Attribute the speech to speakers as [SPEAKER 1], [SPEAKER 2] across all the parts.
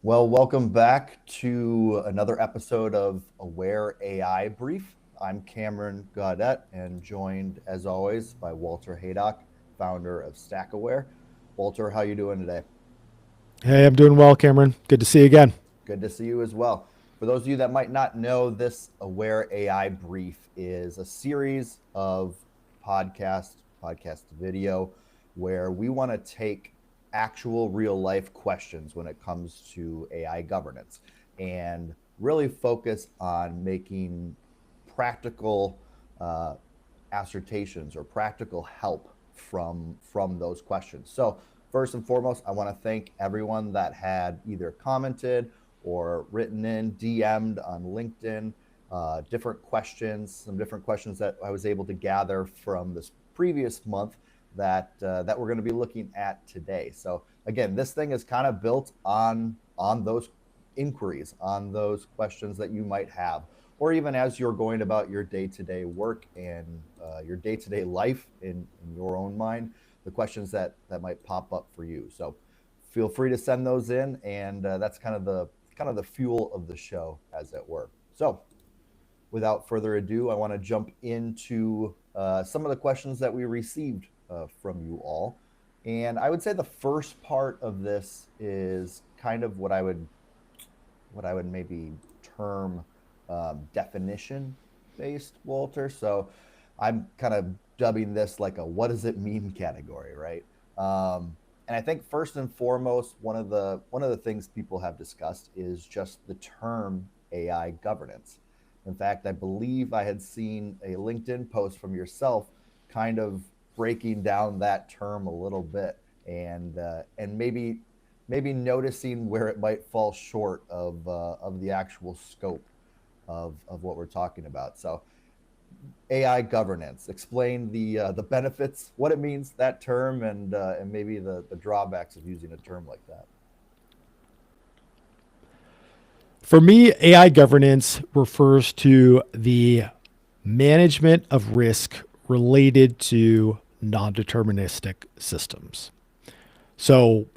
[SPEAKER 1] Well, welcome back to another episode of Aware AI Brief. I'm Cameron Gaudet and joined, as always, by Walter Haydock, founder of StackAware. Walter, how you doing today?
[SPEAKER 2] Hey, I'm doing well, Cameron. Good to see you again.
[SPEAKER 1] Good to see you as well. For those of you that might not know, this Aware AI Brief is a series of podcast video, where we want to take actual real life questions when it comes to AI governance and really focus on making practical uh, assertions or practical help from those questions. So first and foremost, I want to thank everyone that had either commented or written in, DM'd on LinkedIn, some different questions that I was able to gather from this previous month that we're going to be looking at today. So again, this thing is kind of built on those inquiries, on those questions that you might have, or even as you're going about your day-to-day work and your day-to-day life in your own mind, the questions that might pop up for you. So feel free to send those in, and that's kind of the fuel of the show, as it were. So without further ado, I want to jump into some of the questions that we received from you all. And I would say the first part of this is kind of what I would maybe term definition based, Walter. So I'm kind of dubbing this like a what does it mean category, right? And I think first and foremost, one of the things people have discussed is just the term AI governance. In fact, I believe I had seen a LinkedIn post from yourself, kind of breaking down that term a little bit, and maybe noticing where it might fall short of the actual scope of what we're talking about. So AI governance. Explain the benefits, what it means, that term, and maybe the drawbacks of using a term like that.
[SPEAKER 2] For me, AI governance refers to the management of risk related to non deterministic systems. So,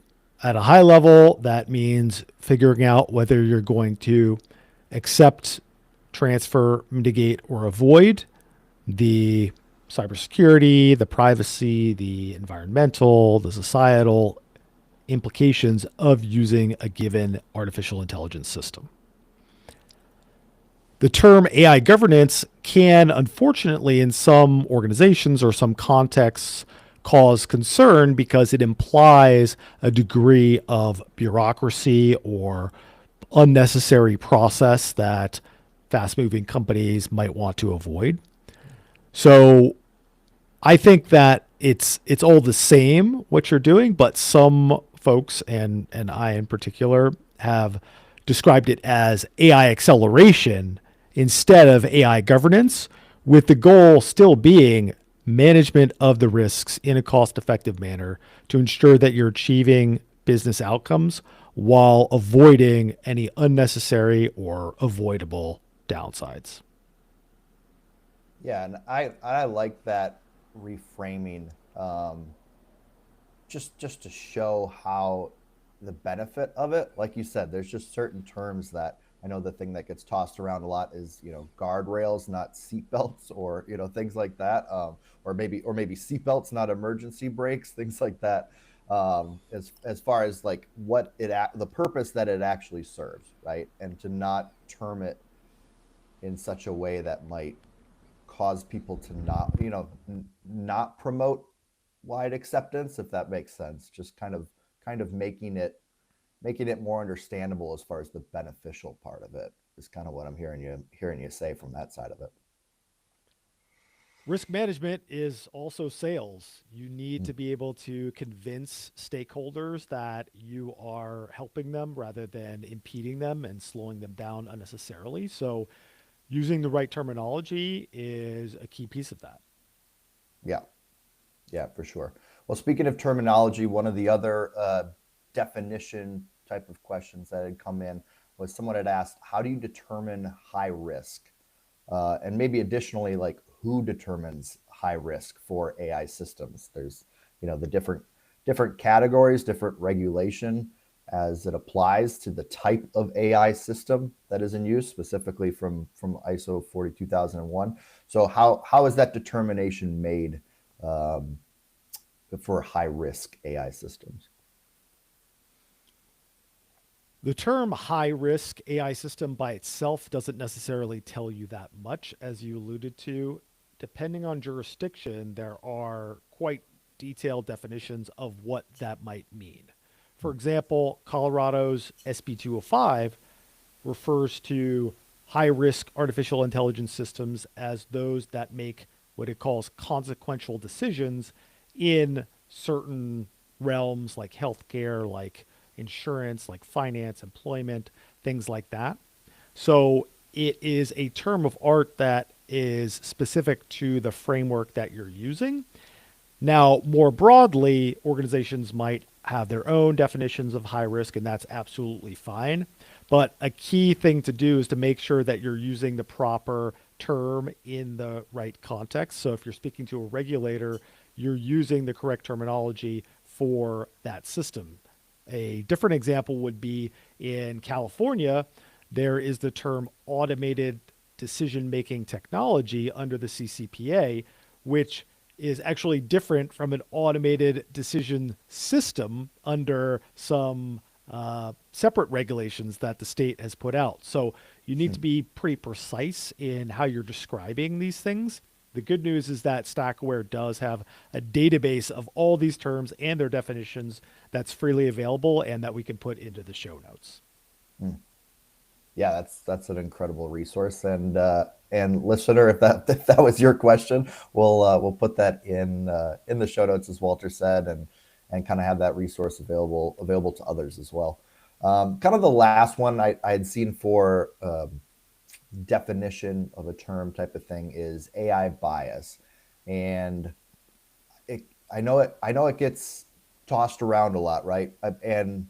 [SPEAKER 2] at a high level, that means figuring out whether you're going to accept, transfer, mitigate, or avoid the cybersecurity, the privacy, the environmental, the societal implications of using a given artificial intelligence system. The term AI governance can, unfortunately, in some organizations or some contexts, cause concern because it implies a degree of bureaucracy or unnecessary process that fast moving companies might want to avoid. So I think that it's all the same what you're doing, but some folks and I in particular have described it as AI acceleration instead of AI governance, with the goal still being management of the risks in a cost-effective manner to ensure that you're achieving business outcomes while avoiding any unnecessary or avoidable downsides.
[SPEAKER 1] Yeah, and I like that reframing, just to show how the benefit of it. Like you said, there's just certain terms that I know the thing that gets tossed around a lot is guardrails, not seatbelts, or things like that, or maybe seatbelts, not emergency brakes, things like that. As far as like the purpose that it actually serves, right, and to not term it in such a way that might cause people to not promote wide acceptance, if that makes sense. Just kind of making it more understandable as far as the beneficial part of it is kind of what I'm hearing you say from that side of it.
[SPEAKER 2] Risk management is also sales. You need
[SPEAKER 1] Mm.
[SPEAKER 2] to be able to convince stakeholders that you are helping them rather than impeding them and slowing them down unnecessarily. So, using the right terminology is a key piece of that.
[SPEAKER 1] Yeah, yeah, for sure. Well, speaking of terminology, one of the other definition type of questions that had come in was someone had asked, how do you determine high risk? And maybe additionally, like who determines high risk for AI systems? There's the different categories, different regulation as it applies to the type of AI system that is in use, specifically from ISO 42001. So how is that determination made um, for high risk AI systems?
[SPEAKER 2] The term high risk AI system by itself doesn't necessarily tell you that much, as you alluded to. Depending on jurisdiction, there are quite detailed definitions of what that might mean. For example, Colorado's SB 205 refers to high risk artificial intelligence systems as those that make what it calls consequential decisions in certain realms like healthcare, like insurance, like finance, employment, things like that. So it is a term of art that is specific to the framework that you're using. Now, more broadly, organizations might have their own definitions of high risk, and that's absolutely fine. But a key thing to do is to make sure that you're using the proper term in the right context. So if you're speaking to a regulator, you're using the correct terminology for that system. A different example would be in California, there is the term automated decision making technology under the CCPA, which is actually different from an automated decision system under some separate regulations that the state has put out. So you need to be pretty precise in how you're describing these things. The good news is that StackAware does have a database of all these terms and their definitions that's freely available and that we can put into the show notes.
[SPEAKER 1] Yeah, that's an incredible resource. And listener, if that was your question, we'll put that in the show notes, as Walter said, and kind of have that resource available to others as well. Kind of the last one I had seen for definition of a term type of thing is AI bias, and I know it gets tossed around a lot, right? And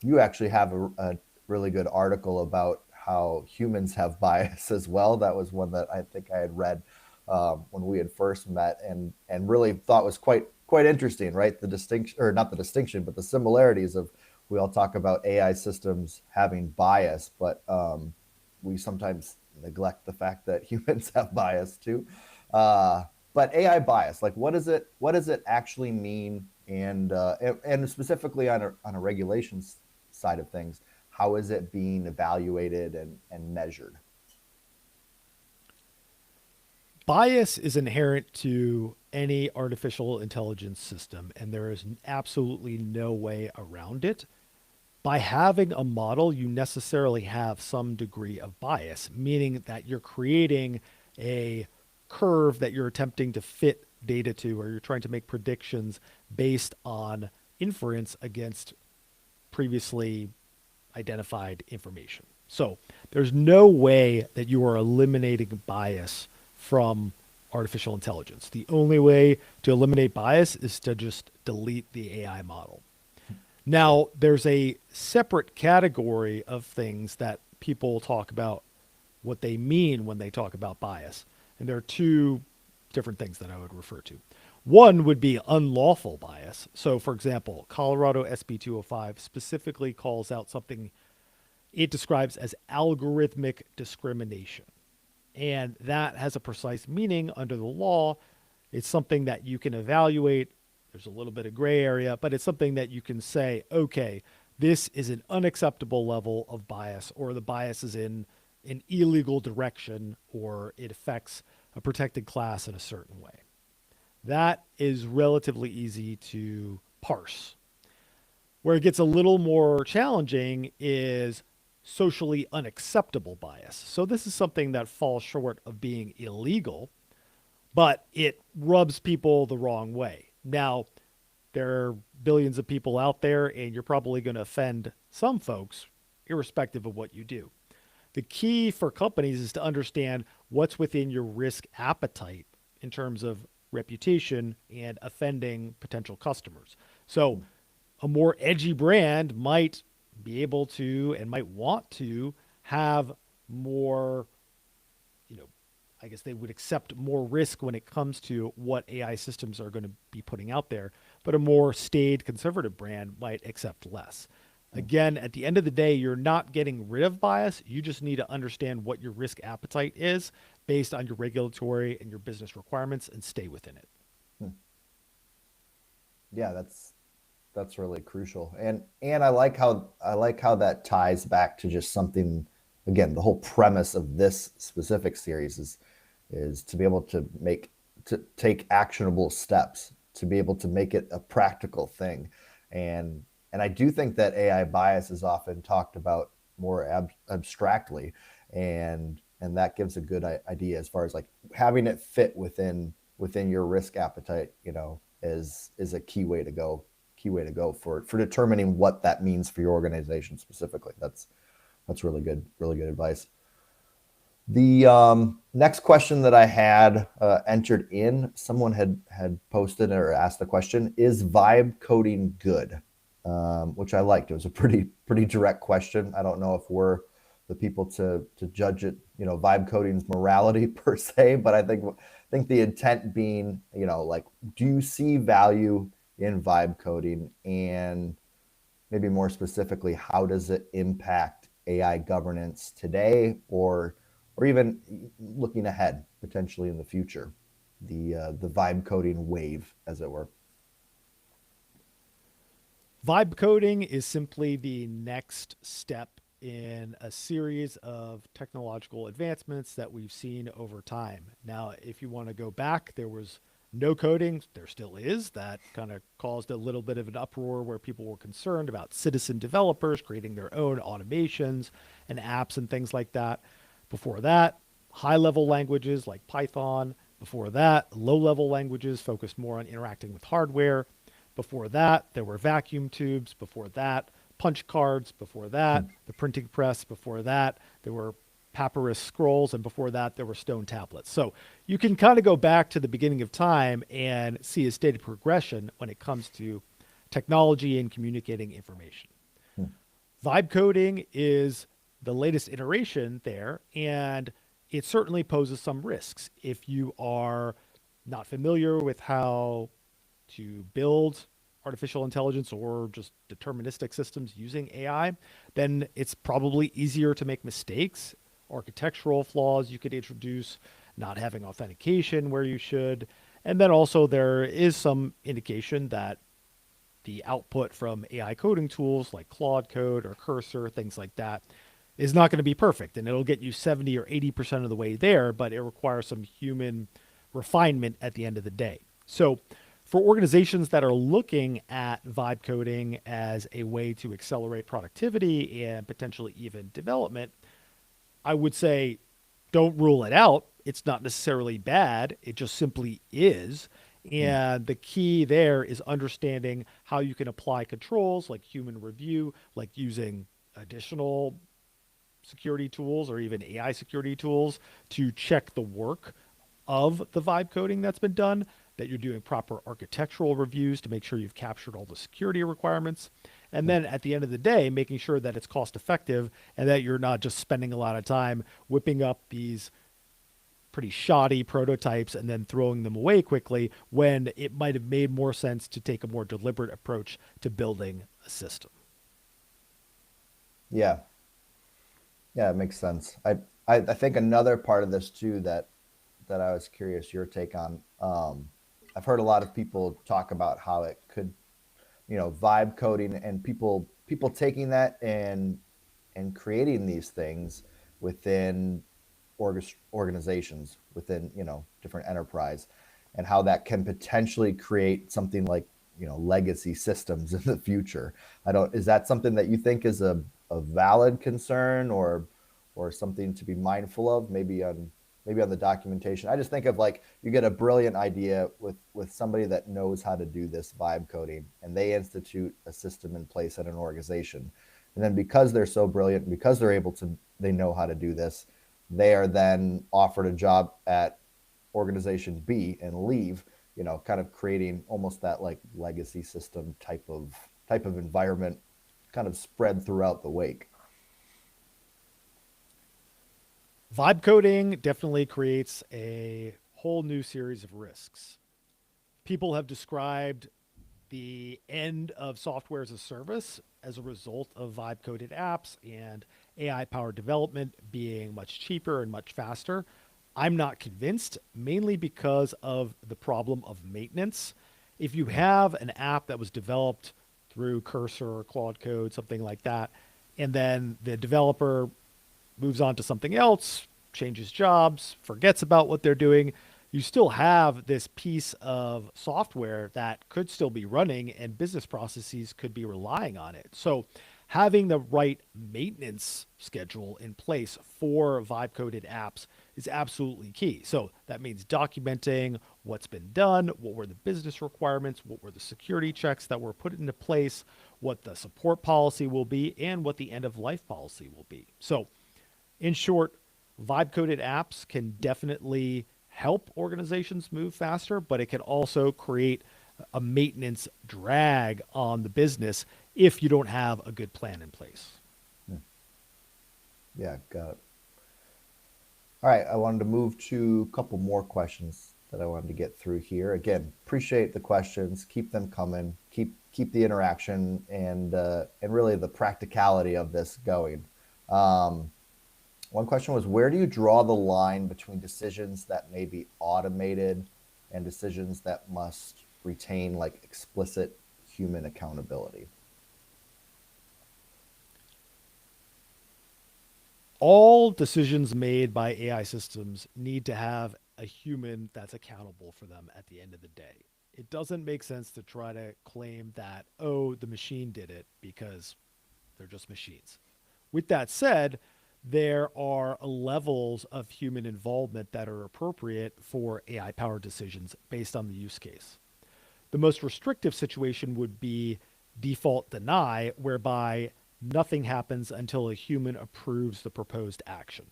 [SPEAKER 1] you actually have a really good article about how humans have bias as well. That was one that I think I had read when we had first met, and really thought was quite interesting, right? The distinction, or not the distinction, but the similarities of, we all talk about AI systems having bias, but we sometimes neglect the fact that humans have bias too. But AI bias, like what does it actually mean, and specifically on a regulations side of things, how is it being evaluated and measured?
[SPEAKER 2] Bias is inherent to any artificial intelligence system, and there is absolutely no way around it. By having a model, you necessarily have some degree of bias, meaning that you're creating a curve that you're attempting to fit data to, or you're trying to make predictions based on inference against previously identified information. So there's no way that you are eliminating bias from artificial intelligence. The only way to eliminate bias is to just delete the AI model. Now, there's a separate category of things that people talk about what they mean when they talk about bias. And there are two different things that I would refer to. One would be unlawful bias. So, for example, Colorado SB 205 specifically calls out something it describes as algorithmic discrimination. And that has a precise meaning under the law. It's something that you can evaluate. There's a little bit of gray area, but it's something that you can say, okay, this is an unacceptable level of bias, or the bias is in an illegal direction, or it affects a protected class in a certain way. That is relatively easy to parse. Where it gets a little more challenging is socially unacceptable bias. So this is something that falls short of being illegal, but it rubs people the wrong way. Now, there are billions of people out there, and you're probably going to offend some folks, irrespective of what you do. The key for companies is to understand what's within your risk appetite in terms of reputation and offending potential customers. So, a more edgy brand might be able to and might want to have more, you know, I guess they would accept more risk when it comes to what AI systems are going to be putting out there. but a more staid conservative brand might accept less. Again, at the end of the day, you're not getting rid of bias. You just need to understand what your risk appetite is based on your regulatory and your business requirements and stay within it.
[SPEAKER 1] Hmm. Yeah, that's really crucial. And I like how that ties back to just something, again, the whole premise of this specific series is to be able to take actionable steps, to be able to make it a practical thing. And I do think that AI bias is often talked about more abstractly, and that gives a good idea as far as like having it fit within your risk appetite, is a key way to go for determining what that means for your organization specifically. That's really good advice. The next question that I had entered in, someone had posted or asked the question: Is vibe coding good? Which I liked. It was a pretty direct question. I don't know if we're the people to judge it, vibe coding's morality per se, but I think the intent being, like, do you see value in vibe coding, and maybe more specifically, how does it impact AI governance today, or even looking ahead potentially in the future, the vibe coding wave, as it were.
[SPEAKER 2] Vibe coding is simply the next step in a series of technological advancements that we've seen over time. Now, if you want to go back, there was no coding, there still is. That kind of caused a little bit of an uproar where people were concerned about citizen developers creating their own automations and apps and things like that. Before that, high level languages like Python. Before that, low level languages focused more on interacting with hardware. Before that, there were vacuum tubes. Before that, punch cards. Before that, the printing press. Before that, there were papyrus scrolls. And before that, there were stone tablets. So you can kind of go back to the beginning of time and see a stated progression when it comes to technology and communicating information.
[SPEAKER 1] Hmm.
[SPEAKER 2] Vibe coding is the latest iteration there, and it certainly poses some risks. If you are not familiar with how to build artificial intelligence or just deterministic systems using AI, then it's probably easier to make mistakes, architectural flaws you could introduce, not having authentication where you should. And then also, there is some indication that the output from AI coding tools like Claude Code or Cursor, things like that, is not going to be perfect. And it'll get you 70 or 80% of the way there, but it requires some human refinement at the end of the day. So, for organizations that are looking at vibe coding as a way to accelerate productivity and potentially even development, I would say don't rule it out. It's not necessarily bad, it just simply is.
[SPEAKER 1] Hmm.
[SPEAKER 2] And the key there is understanding how you can apply controls like human review, like using additional security tools or even AI security tools to check the work of the vibe coding that's been done, that you're doing proper architectural reviews to make sure you've captured all the security requirements. And then at the end of the day, making sure that it's cost effective and that you're not just spending a lot of time whipping up these pretty shoddy prototypes and then throwing them away quickly when it might have made more sense to take a more deliberate approach to building a system.
[SPEAKER 1] Yeah, yeah, it makes sense. I think another part of this too, that I was curious your take on. I've heard a lot of people talk about how it could, vibe coding, and people taking that and creating these things within organizations, within, different enterprise, and how that can potentially create something like, legacy systems in the future. I don't Is that something that you think is a valid concern, or something to be mindful of, maybe on the documentation? I just think of, like, you get a brilliant idea with somebody that knows how to do this vibe coding, and they institute a system in place at an organization. And then because they're so brilliant, because they know how to do this, they are then offered a job at organization B and leave, kind of creating almost that like legacy system type of environment, kind of spread throughout the wake.
[SPEAKER 2] Vibe coding definitely creates a whole new series of risks. People have described The end of software as a service as a result of vibe coded apps and AI powered development being much cheaper and much faster. I'm not convinced, mainly because of the problem of maintenance. If you
[SPEAKER 1] Mm,
[SPEAKER 2] have an app that was developed through Cursor or Claude Code, something like that, and then the developer moves on to something else, changes jobs, forgets about what they're doing, you still have this piece of software that could still be running and business processes could be relying on it. So, having the right maintenance schedule in place for vibe coded apps is absolutely key. So, that means documenting what's been done, what were the business requirements, what were the security checks that were put into place, what the support policy will be, and what the end of life policy will be. So, in short, vibe coded apps can definitely help organizations move faster, but it can also create a maintenance drag on the business if you don't have a good plan in place.
[SPEAKER 1] mm. Yeah, got it. All right, I wanted to move to a couple more questions that I wanted to get through here. Again, appreciate the questions. Keep them coming. Keep the interaction and really the practicality of this going. Um, One question was, where do you draw the line between decisions that may be automated and decisions that must retain like explicit human accountability?
[SPEAKER 2] All decisions made by AI systems need to have a human that's accountable for them at the end of the day. It doesn't make sense to try to claim that, oh, the machine did it because they're just machines. With that said, there are levels of human involvement that are appropriate for AI powered decisions based on the use case. The most restrictive situation would be default deny, whereby nothing happens until a human approves the proposed action.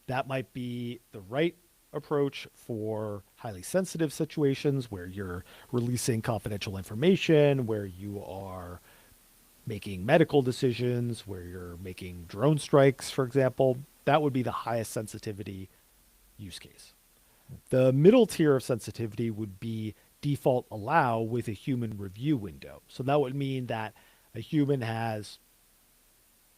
[SPEAKER 2] That might be the right approach for highly sensitive situations where you're releasing confidential information, where you are making medical decisions, where you're making drone strikes, for example. That would be the highest sensitivity use case. The middle tier of sensitivity would be default allow with a human review window. So that would mean that a human has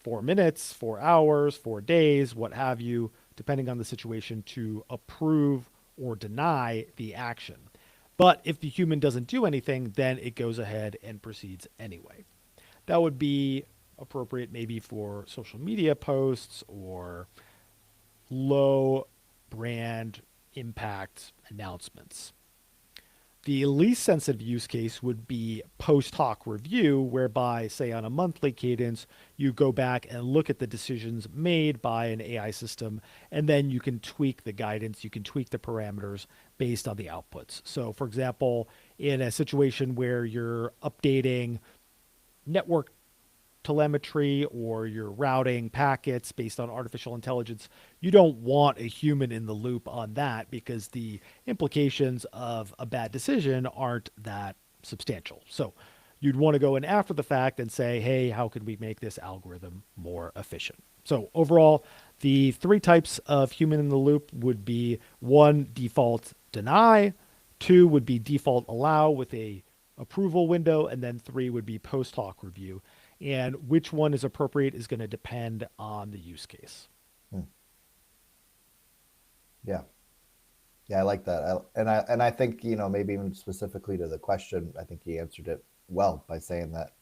[SPEAKER 2] 4 minutes, 4 hours, 4 days, what have you, depending on the situation, to approve or deny the action. But if the human doesn't do anything, then it goes ahead and proceeds anyway. That would be appropriate maybe for social media posts or low brand impact announcements. The least sensitive use case would be post hoc review, whereby, say, on a monthly cadence, you go back and look at the decisions made by an AI system, and then you can tweak the guidance, you can tweak the parameters based on the outputs. So, for example, in a situation where you're updating network telemetry or you're routing packets based on artificial intelligence, you don't want a human in the loop on that because the implications of a bad decision aren't that substantial. So you'd want to go in after the fact and say, hey, how could we make this algorithm more efficient? So overall, the three types of human in the loop would be: one, default deny; two would be default allow with a approval window; and then three would be post hoc review. And which one is appropriate is going to depend on the use case.
[SPEAKER 1] Hmm. Yeah. Yeah, I like that. And I think, maybe even specifically to the question, I think he answered it well by saying that,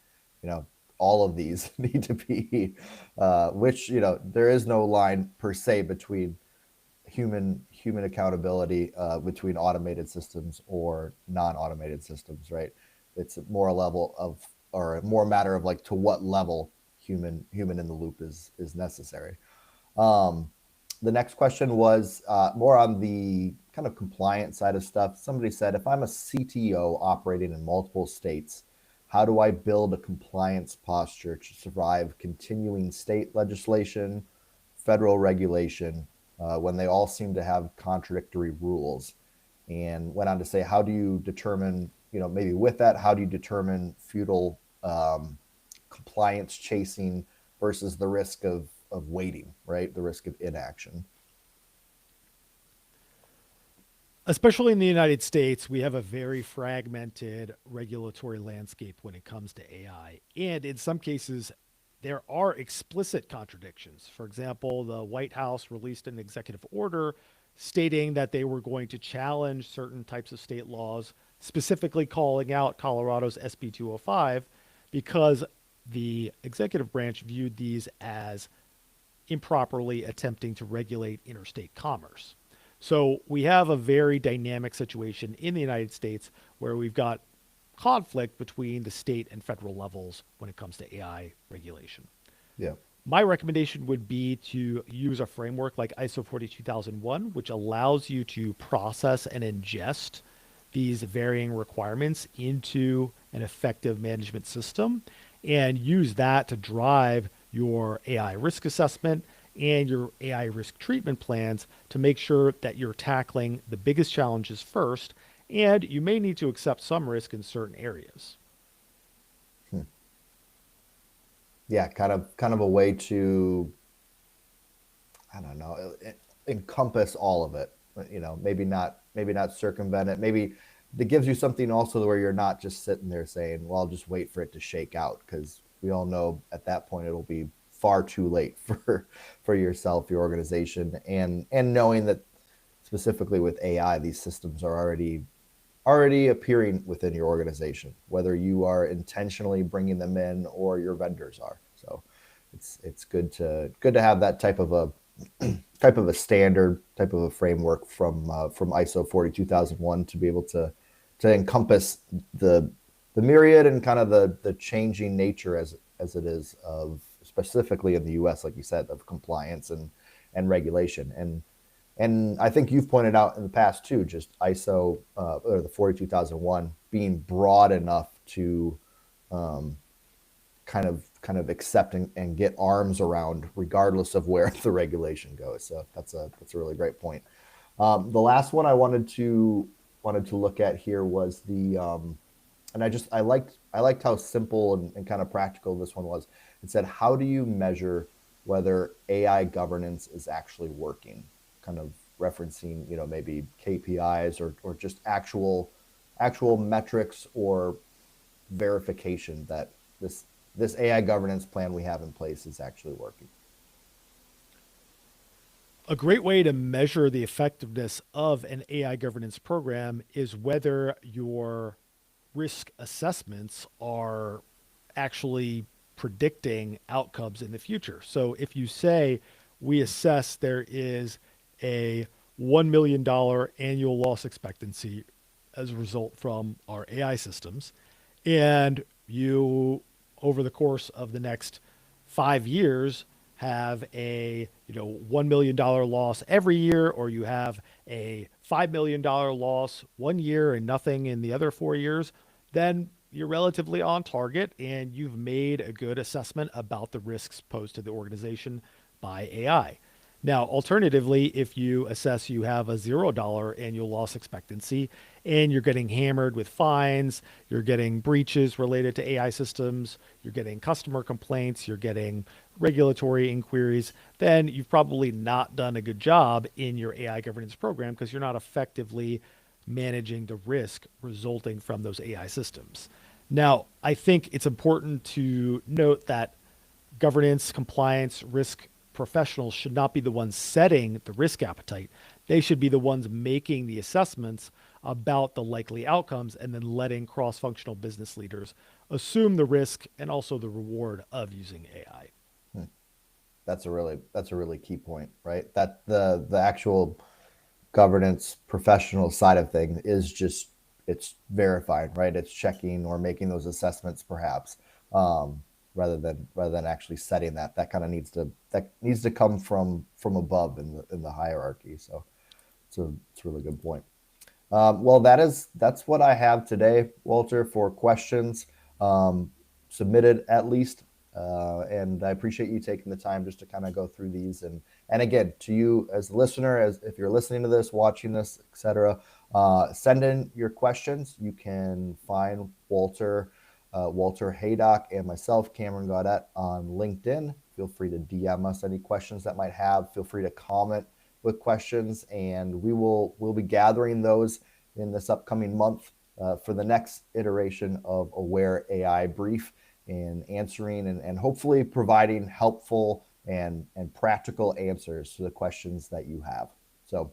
[SPEAKER 1] you know, all of these need to be, which, there is no line per se between human accountability, between automated systems or non-automated systems, right? It's more a level of, or more a matter of like to what level human in the loop is necessary. Um, the next question was more on the kind of compliance side of stuff. Somebody said, if I'm a CTO operating in multiple states, how do I build a compliance posture to survive continuing state legislation, federal regulation, when they all seem to have contradictory rules? And went on to say, how do you determine, maybe with that, how do you determine futile compliance chasing versus the risk of waiting, right? The risk of inaction.
[SPEAKER 2] Especially in the United States, we have a very fragmented regulatory landscape when it comes to AI. And in some cases, there are explicit contradictions. For example, the White House released an executive order stating that they were going to challenge certain types of state laws, specifically calling out Colorado's SB 205, because the executive branch viewed these as improperly attempting to regulate interstate commerce. So we have a very dynamic situation in the United States where we've got conflict between the state and federal levels when it comes to AI regulation.
[SPEAKER 1] Yeah.
[SPEAKER 2] My recommendation would be to use a framework like ISO 42001, which allows you to process and ingest these varying requirements into an effective management system and use that to drive your AI risk assessment and your AI risk treatment plans to make sure that you're tackling the biggest challenges first. And you may need to accept some risk in certain areas.
[SPEAKER 1] Hmm. Yeah, kind of a way to, I don't know, encompass all of it. Maybe not circumvent it. Maybe that gives you something also where you're not just sitting there saying, "Well, I'll just wait for it to shake out," because we all know at that point it'll be far too late for yourself, your organization, and knowing that specifically with AI, these systems are already appearing within your organization, whether you are intentionally bringing them in or your vendors are. So it's good to have that type of a standard, type of a framework from ISO 42001 to be able to encompass the myriad and kind of the changing nature as it is of specifically in the U.S., like you said, of compliance and regulation. And I think you've pointed out in the past too, just ISO or the 42001 being broad enough to um, kind of accept and get arms around regardless of where the regulation goes. So that's a really great point. The last one I wanted to look at here was and I liked how simple and kind of practical this one was. It said, how do you measure whether AI governance is actually working? Kind of referencing, maybe KPIs or just actual metrics or verification that this AI governance plan we have in place is actually working.
[SPEAKER 2] A great way to measure the effectiveness of an AI governance program is whether your risk assessments are actually predicting outcomes in the future. So if you say we assess there is a $1 million annual loss expectancy as a result from our AI systems, and you, over the course of the next 5 years, have a $1 million loss every year, or you have a $5 million loss one year and nothing in the other 4 years, then you're relatively on target and you've made a good assessment about the risks posed to the organization by AI. Now, alternatively, if you assess you have a $0 annual loss expectancy and you're getting hammered with fines, you're getting breaches related to AI systems, you're getting customer complaints, you're getting regulatory inquiries, then you've probably not done a good job in your AI governance program because you're not effectively managing the risk resulting from those AI systems. Now, I think it's important to note that governance, compliance, risk professionals should not be the ones setting the risk appetite. They should be the ones making the assessments about the likely outcomes and then letting cross functional business leaders assume the risk and also the reward of using AI.
[SPEAKER 1] Hmm. That's a really key point, right? That the actual governance professional side of things is just it's verifying, right? It's checking or making those assessments, perhaps, um, rather than actually setting that kind of needs to come from above in the hierarchy. So it's a really good point. Well, that's what I have today, Walter, for questions um, submitted at least. And I appreciate you taking the time just to kind of go through these. And again, to you as a listener, as if you're listening to this, watching this, etc., send in your questions. You can find Walter Haydock, and myself, Cameron Gaudette, on LinkedIn. Feel free to DM us any questions that might have. Feel free to comment with questions, and we'll be gathering those in this upcoming month for the next iteration of Aware AI Brief, in answering and hopefully providing helpful and practical answers to the questions that you have. So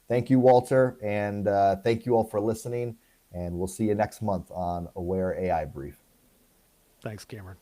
[SPEAKER 1] thank you, Walter, and thank you all for listening, and we'll see you next month on Aware AI Brief.
[SPEAKER 2] Thanks, Cameron.